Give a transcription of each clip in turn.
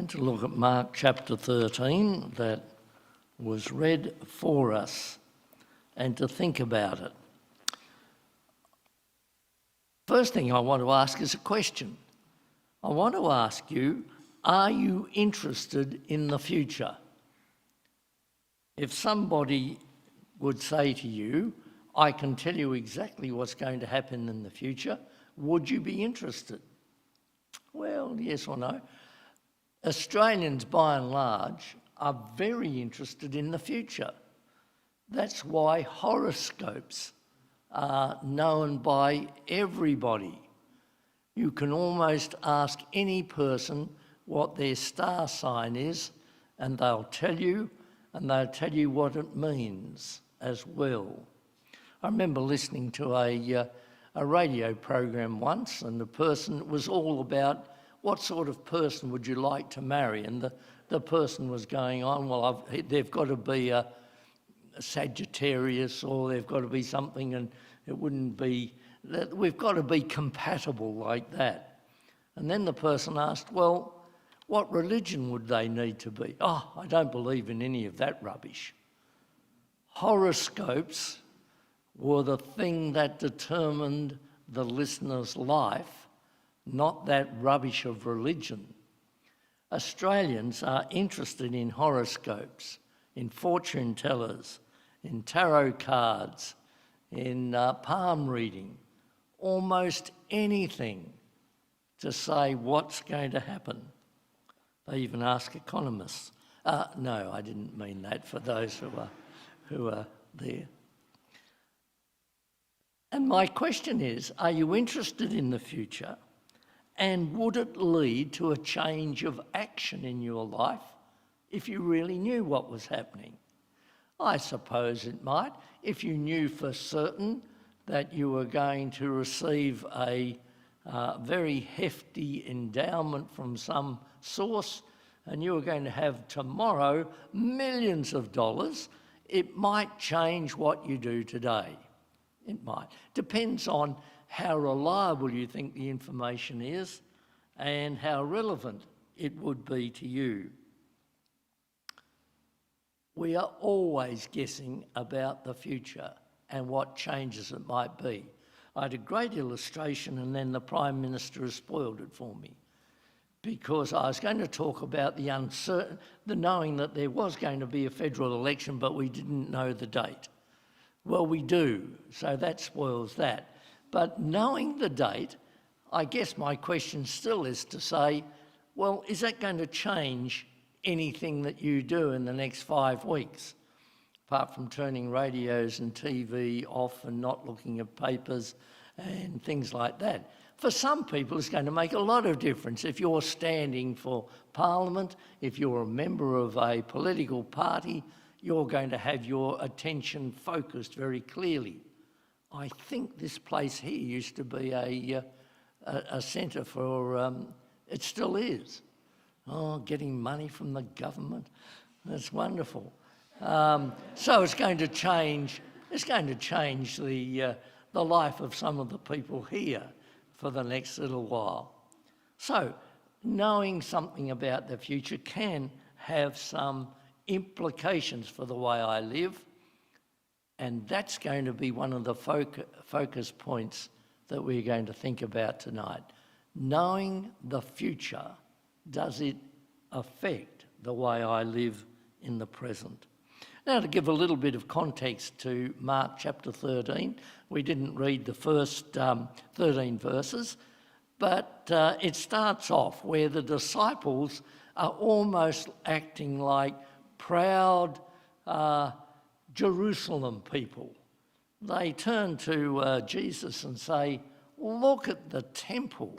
to look at Mark chapter 13 that was read for us and to think about it. First thing I want to ask is a question. I want to ask you, are you interested in the future? If somebody would say to you, I can tell you exactly what's going to happen in the future, would you be interested? Well, yes or no. Australians, by and large, are very interested in the future. That's why horoscopes are known by everybody. You can almost ask any person what their star sign is, and they'll tell you what it means as well. I remember listening to a radio program once, and the person was all about what sort of person would you like to marry, and the person was going on, well, they've got to be a Sagittarius, or they've got to be something, and it wouldn't be, we've got to be compatible like that. And then the person asked, well, what religion would they need to be? Oh, I don't believe in any of that rubbish. Horoscopes were the thing that determined the listener's life, not that rubbish of religion. Australians are interested in horoscopes, in fortune tellers, in tarot cards, in palm reading, almost anything to say what's going to happen. They even ask economists. No, I didn't mean that for those who are there. And my question is, are you interested in the future? And would it lead to a change of action in your life if you really knew what was happening? I suppose it might. If you knew for certain that you were going to receive a very hefty endowment from some source and you were going to have tomorrow millions of dollars, it might change what you do today. It might. Depends on how reliable you think the information is and how relevant it would be to you. We are always guessing about the future and what changes it might be. I had a great illustration and then the Prime Minister has spoiled it for me, because I was going to talk about the knowing that there was going to be a federal election but we didn't know the date. Well, we do, so that spoils that. But knowing the date, I guess my question still is to say, well, is that going to change anything that you do in the next 5 weeks? Apart from turning radios and TV off and not looking at papers and things like that. For some people, it's going to make a lot of difference. If you're standing for Parliament, if you're a member of a political party, you're going to have your attention focused very clearly. I think this place here used to be a centre for, it still is. Oh, getting money from the government, that's wonderful. So it's going to change the life of some of the people here for the next little while. So knowing something about the future can have some implications for the way I live, and that's going to be one of the focus points that we're going to think about tonight. Knowing the future, does it affect the way I live in the present? Now, to give a little bit of context to Mark chapter 13, we didn't read the first 13 verses, but it starts off where the disciples are almost acting like proud Jerusalem people. They turn to Jesus and say, look at the temple.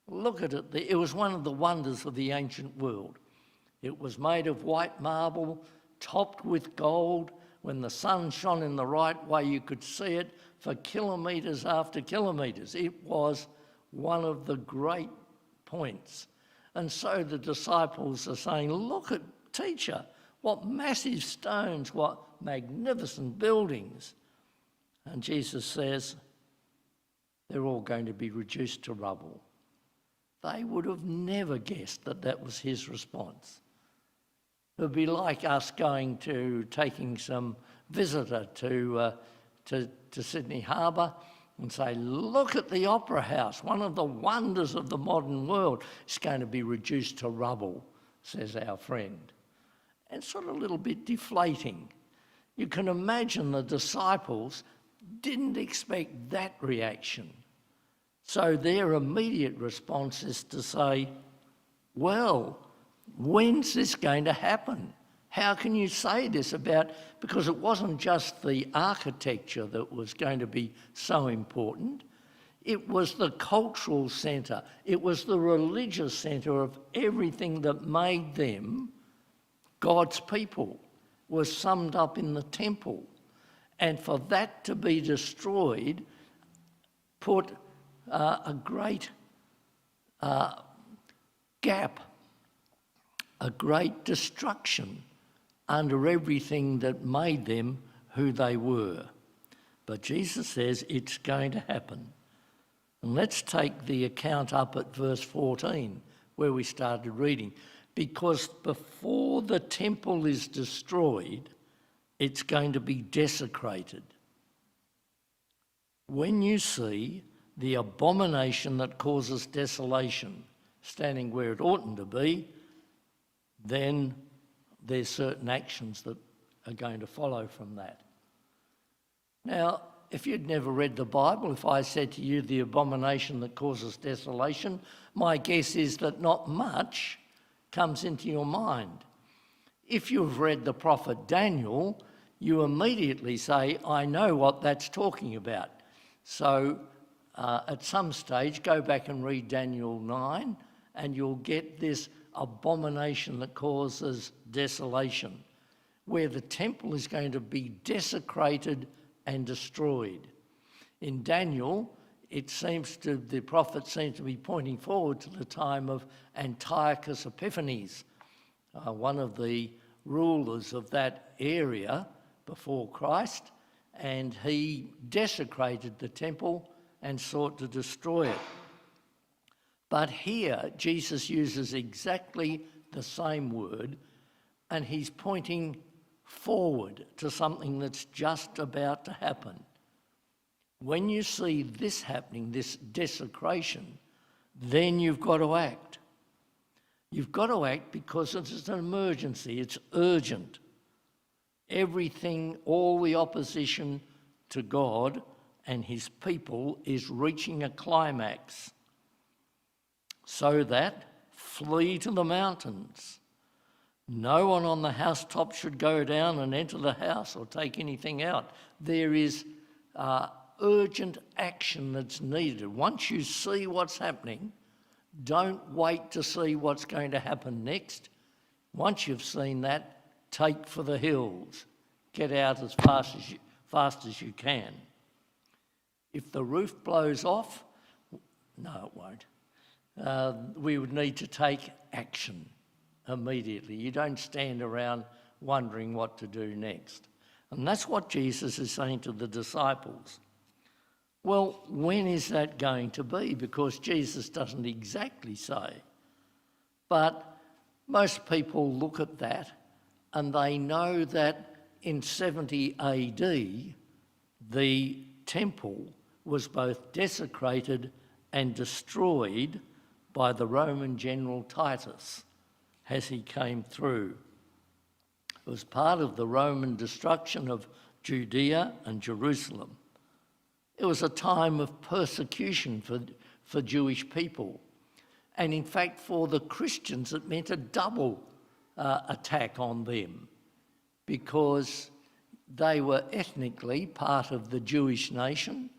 Look at it. It was one of the wonders of the ancient world. It was made of white marble, topped with gold. When the sun shone in the right way, you could see it for kilometres after kilometres. It was one of the great points. And so the disciples are saying, look at, teacher, what massive stones, what magnificent buildings. And Jesus says, they're all going to be reduced to rubble. They would have never guessed that that was his response. It would be like us taking some visitor to Sydney Harbour and say, look at the Opera House, one of the wonders of the modern world. It's going to be reduced to rubble, says our friend. And sort of a little bit deflating. You can imagine the disciples didn't expect that reaction. So their immediate response is to say, well, when's this going to happen? How can you say this about... Because it wasn't just the architecture that was going to be so important. It was the cultural centre. It was the religious centre of everything that made them God's people, was summed up in the temple. And for that to be destroyed put a great gap, a great destruction under everything that made them who they were. But Jesus says it's going to happen. And let's take the account up at verse 14, where we started reading. Because before the temple is destroyed, it's going to be desecrated. When you see the abomination that causes desolation standing where it oughtn't to be, then there's certain actions that are going to follow from that. Now, if you'd never read the Bible, if I said to you the abomination that causes desolation, my guess is that not much comes into your mind. If you've read the prophet Daniel, you immediately say, I know what that's talking about. So at some stage, go back and read Daniel 9, and you'll get this abomination that causes desolation, where the temple is going to be desecrated and destroyed. In Daniel, the prophet seems to be pointing forward to the time of Antiochus Epiphanes, one of the rulers of that area before Christ, and he desecrated the temple and sought to destroy it. But here, Jesus uses exactly the same word, and he's pointing forward to something that's just about to happen. When you see this happening, this desecration, then you've got to act. You've got to act because it's an emergency, it's urgent. Everything, all the opposition to God and his people is reaching a climax. So that, flee to the mountains. No one on the housetop should go down and enter the house or take anything out. There is urgent action that's needed. Once you see what's happening, don't wait to see what's going to happen next. Once you've seen that, take for the hills. Get out as fast as you can. If the roof blows off, no, it won't. We would need to take action immediately. You don't stand around wondering what to do next. And that's what Jesus is saying to the disciples. Well, when is that going to be? Because Jesus doesn't exactly say. But most people look at that and they know that in 70 AD, the temple was both desecrated and destroyed by the Roman general Titus as he came through. It was part of the Roman destruction of Judea and Jerusalem. It was a time of persecution for Jewish people. And in fact, for the Christians, it meant a double attack on them because they were ethnically part of the Jewish nation.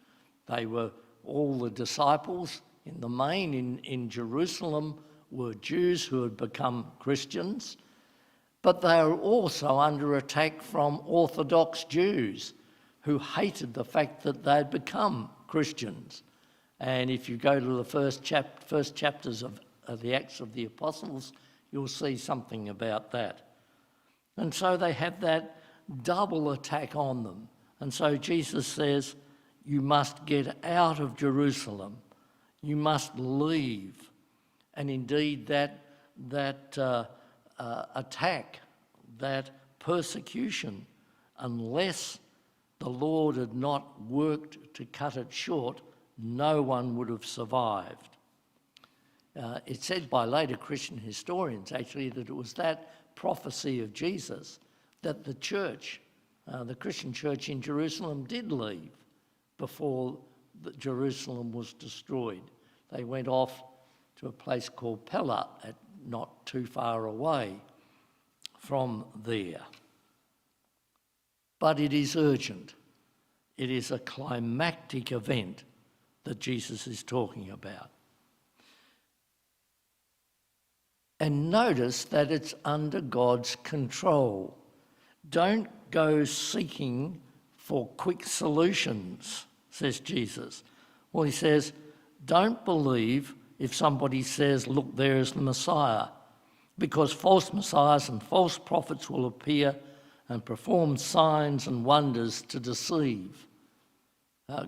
They were all the disciples in the main in Jerusalem were Jews who had become Christians, but they were also under attack from Orthodox Jews who hated the fact that they'd become Christians. And if you go to the first chapters of the Acts of the Apostles, you'll see something about that. And so they have that double attack on them. And so Jesus says, you must get out of Jerusalem. You must leave. And indeed that attack, that persecution, unless the Lord had not worked to cut it short, no one would have survived. It's said by later Christian historians, actually, that it was that prophecy of Jesus that the church, the Christian church in Jerusalem, did leave before Jerusalem was destroyed. They went off to a place called Pella, not too far away from there. But it is urgent. It is a climactic event that Jesus is talking about. And notice that it's under God's control. Don't go seeking for quick solutions, says Jesus. Well, he says, don't believe if somebody says, look, there is the Messiah, because false messiahs and false prophets will appear and perform signs and wonders to deceive.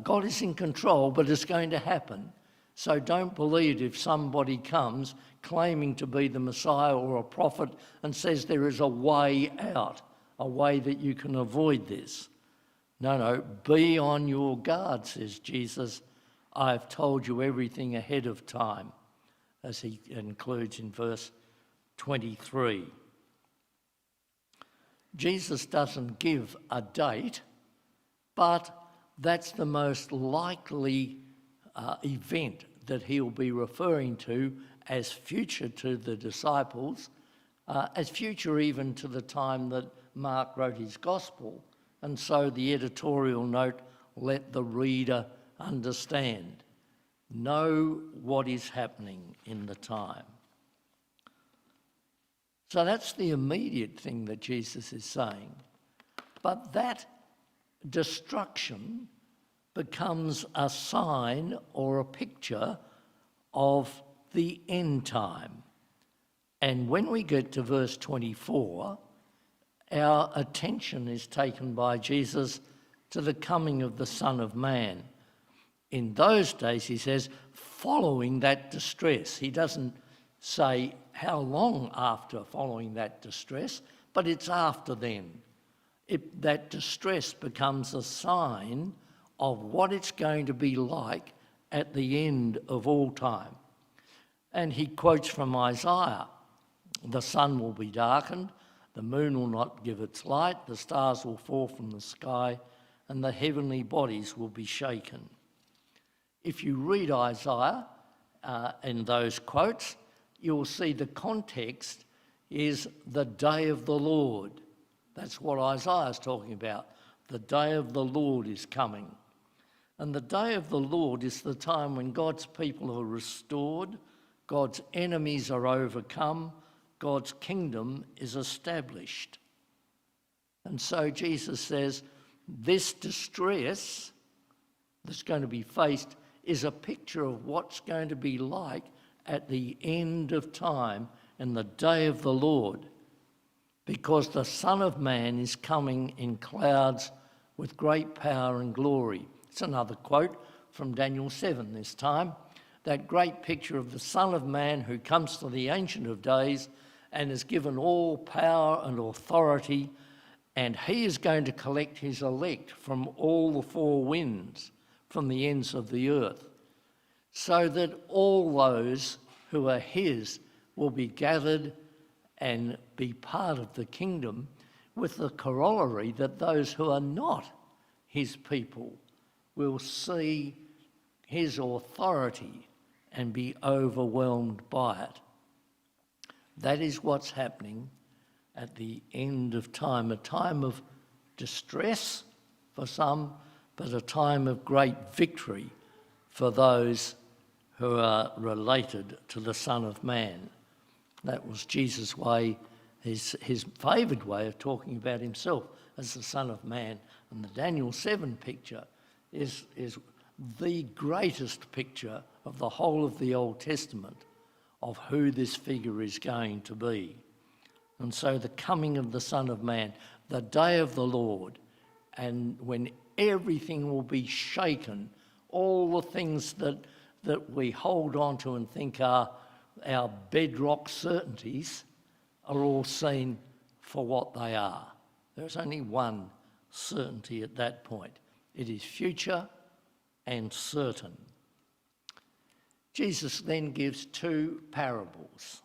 God is in control, but it's going to happen. So don't believe if somebody comes claiming to be the Messiah or a prophet and says there is a way out, a way that you can avoid this. No, be on your guard, says Jesus. I've told you everything ahead of time, as he includes in verse 23. Jesus doesn't give a date, but that's the most likely event that he'll be referring to as future to the disciples, as future even to the time that Mark wrote his gospel. And so the editorial note, let the reader understand, know what is happening in the time. So that's the immediate thing that Jesus is saying. But that destruction becomes a sign or a picture of the end time. And when we get to verse 24, our attention is taken by Jesus to the coming of the Son of Man. In those days, he says, following that distress. He doesn't say how long after following that distress, but it's after then. That distress becomes a sign of what it's going to be like at the end of all time. And he quotes from Isaiah, the sun will be darkened, the moon will not give its light, the stars will fall from the sky, and the heavenly bodies will be shaken. If you read Isaiah in those quotes, you'll see the context is the day of the Lord. That's what Isaiah is talking about. The day of the Lord is coming. And the day of the Lord is the time when God's people are restored, God's enemies are overcome, God's kingdom is established. And so Jesus says, this distress that's going to be faced is a picture of what's going to be like at the end of time and the day of the Lord, because the Son of Man is coming in clouds with great power and glory. It's another quote from Daniel 7 this time, that great picture of the Son of Man who comes to the Ancient of Days and is given all power and authority, and he is going to collect his elect from all the four winds, from the ends of the earth, so that all those who are his will be gathered and be part of the kingdom, with the corollary that those who are not his people will see his authority and be overwhelmed by it. That is what's happening at the end of time, a time of distress for some, but a time of great victory for those who are related to the Son of Man. That was Jesus' way, his favoured way of talking about himself as the Son of Man. And the Daniel 7 picture is the greatest picture of the whole of the Old Testament of who this figure is going to be. And so the coming of the Son of Man, the day of the Lord, and when everything will be shaken, all the things that we hold on to and think are our bedrock certainties are all seen for what they are. There's only one certainty at that point. It is future and certain. Jesus then gives two parables.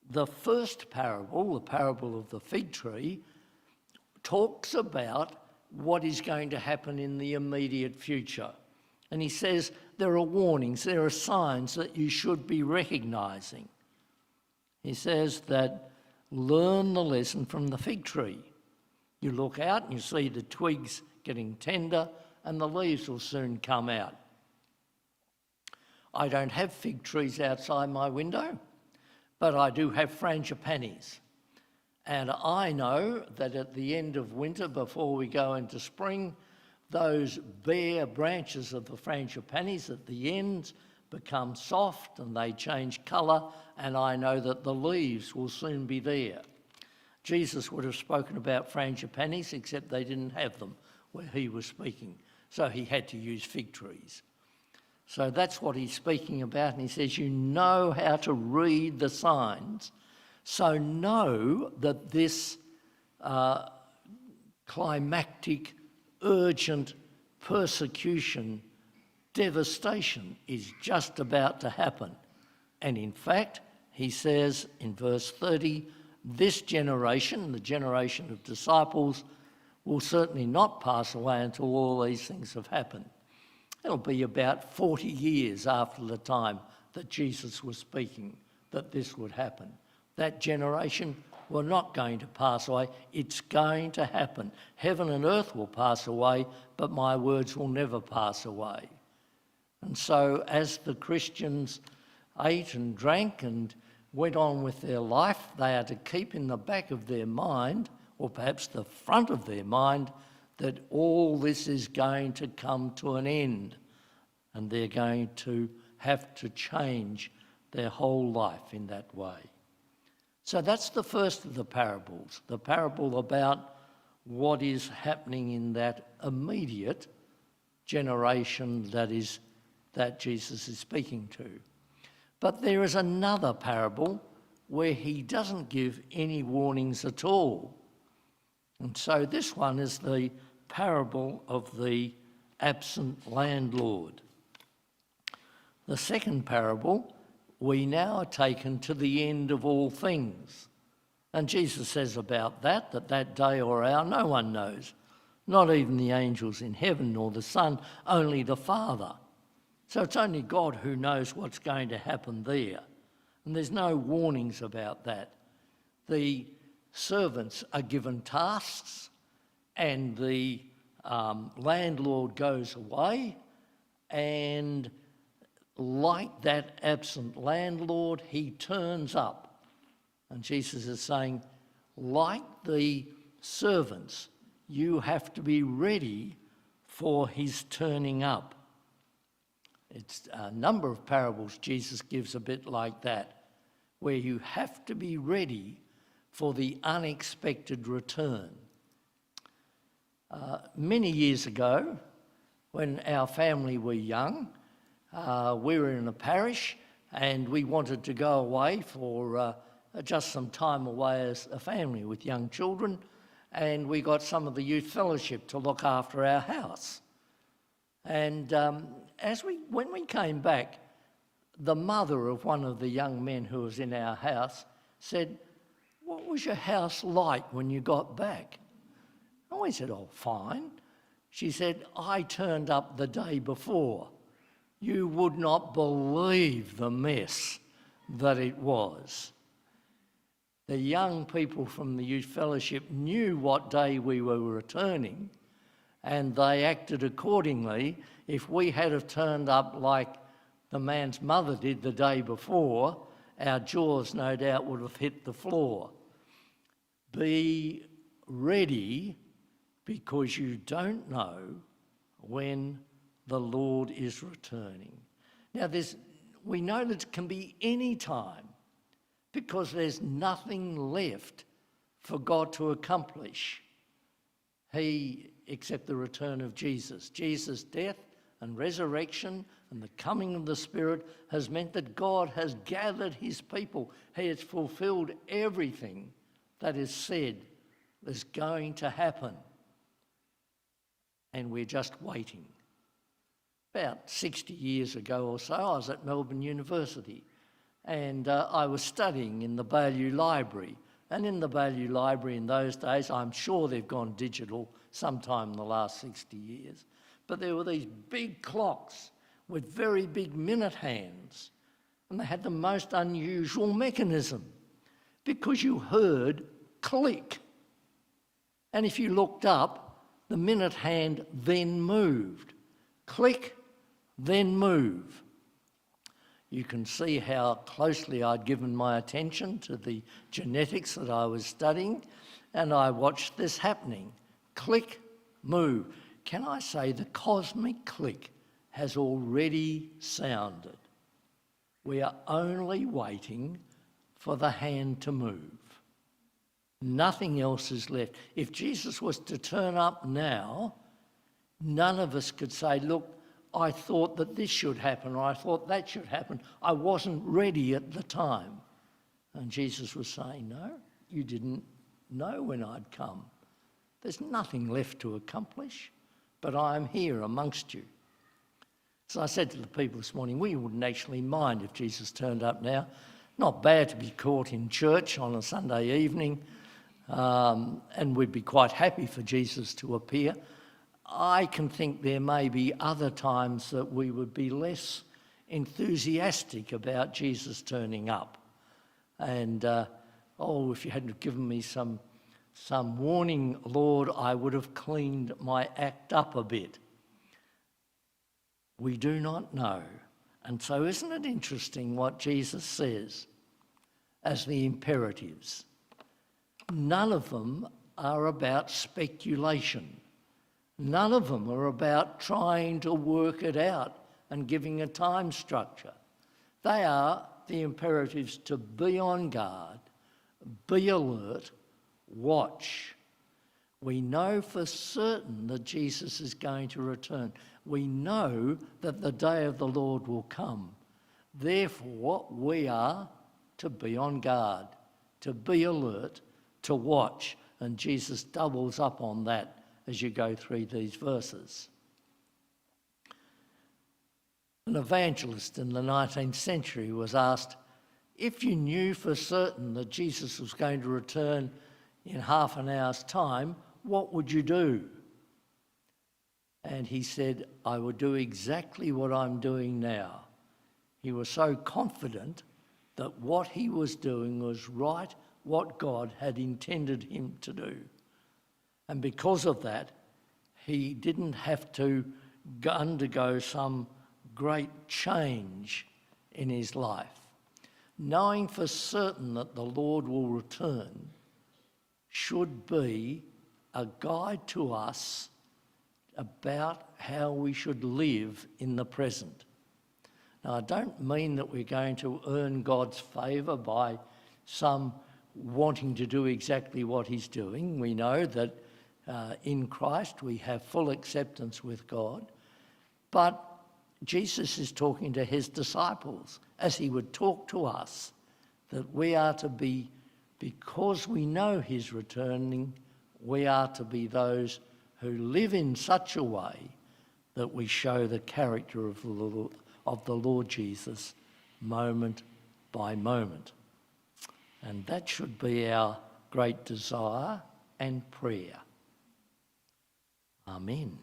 The first parable, the parable of the fig tree, talks about what is going to happen in the immediate future. And he says there are warnings, there are signs that you should be recognising. He says that learn the lesson from the fig tree. You look out and you see the twigs getting tender and the leaves will soon come out. I don't have fig trees outside my window, but I do have frangipanis. And I know that at the end of winter, before we go into spring, those bare branches of the frangipanis at the ends become soft and they change colour, and I know that the leaves will soon be there. Jesus would have spoken about frangipanis, except they didn't have them where he was speaking, so he had to use fig trees. So that's what he's speaking about, and he says, you know how to read the signs, so know that this climactic, urgent persecution, devastation is just about to happen. And in fact, he says in verse 30, this generation, the generation of disciples, will certainly not pass away until all these things have happened. It'll be about 40 years after the time that Jesus was speaking that this would happen. That generation were not going to pass away. It's going to happen. Heaven and earth will pass away, but my words will never pass away. And so as the Christians ate and drank and went on with their life, they are to keep in the back of their mind, or perhaps the front of their mind, that all this is going to come to an end and they're going to have to change their whole life in that way. So that's the first of the parables, the parable about what is happening in that immediate generation that Jesus is speaking to. But there is another parable where he doesn't give any warnings at all. And so this one is the parable of the absent landlord. The second parable, we now are taken to the end of all things. And Jesus says about that day or hour no one knows, not even the angels in heaven nor the Son, only the Father. So it's only God who knows what's going to happen there. And there's no warnings about that. The servants are given tasks and the landlord goes away, and like that absent landlord, he turns up. And Jesus is saying, like the servants, you have to be ready for his turning up. It's a number of parables Jesus gives a bit like that, where you have to be ready for the unexpected return. Many years ago, when our family were young, we were in a parish and we wanted to go away for just some time away as a family with young children, and we got some of the youth fellowship to look after our house. And when we came back, the mother of one of the young men who was in our house said, "What was your house like when you got back?" And we said, "Oh, fine." She said, "I turned up the day before. You would not believe the mess that it was." The young people from the youth fellowship knew what day we were returning, and they acted accordingly. If we had have turned up like the man's mother did the day before, our jaws no doubt would have hit the floor. Be ready, because you don't know when the Lord is returning. Now, we know that it can be any time, because there's nothing left for God to accomplish except the return of Jesus. Jesus' death and resurrection and the coming of the Spirit has meant that God has gathered his people. He has fulfilled everything that is said is going to happen. And we're just waiting. About 60 years ago or so, I was at Melbourne University and I was studying in the Baillieu Library. And in the Baillieu Library in those days, I'm sure they've gone digital sometime in the last 60 years, but there were these big clocks with very big minute hands, and they had the most unusual mechanism because you heard click. And if you looked up, the minute hand then moved. Click, then move. You can see how closely I'd given my attention to the genetics that I was studying, and I watched this happening. Click, move. Can I say the cosmic click has already sounded? We are only waiting for the hand to move. Nothing else is left. If Jesus was to turn up now, none of us could say, look, I thought that this should happen, or I thought that should happen. I wasn't ready at the time. And Jesus was saying, no, you didn't know when I'd come. There's nothing left to accomplish, but I am here amongst you. So I said to the people this morning, we wouldn't actually mind if Jesus turned up now. Not bad to be caught in church on a Sunday evening, and we'd be quite happy for Jesus to appear. I can think there may be other times that we would be less enthusiastic about Jesus turning up. And, if you hadn't given me some warning, Lord, I would have cleaned my act up a bit. We do not know. And so isn't it interesting what Jesus says as the imperatives? None of them are about speculation. None of them are about trying to work it out and giving a time structure. They are the imperatives to be on guard, be alert, watch. We know for certain that Jesus is going to return. We know that the day of the Lord will come. Therefore, we are to be on guard, to be alert, to watch. And Jesus doubles up on that as you go through these verses. An evangelist in the 19th century was asked, if you knew for certain that Jesus was going to return in half an hour's time, what would you do? And he said, I would do exactly what I'm doing now. He was so confident that what he was doing was right, what God had intended him to do. And because of that, he didn't have to undergo some great change in his life. Knowing for certain that the Lord will return should be a guide to us about how we should live in the present. Now, I don't mean that we're going to earn God's favour by some wanting to do exactly what he's doing. We know that in Christ we have full acceptance with God. But Jesus is talking to his disciples as he would talk to us, that we are to be, because we know he's returning, we are to be those who live in such a way that we show the character of the Lord Jesus moment by moment. And that should be our great desire and prayer. Amen.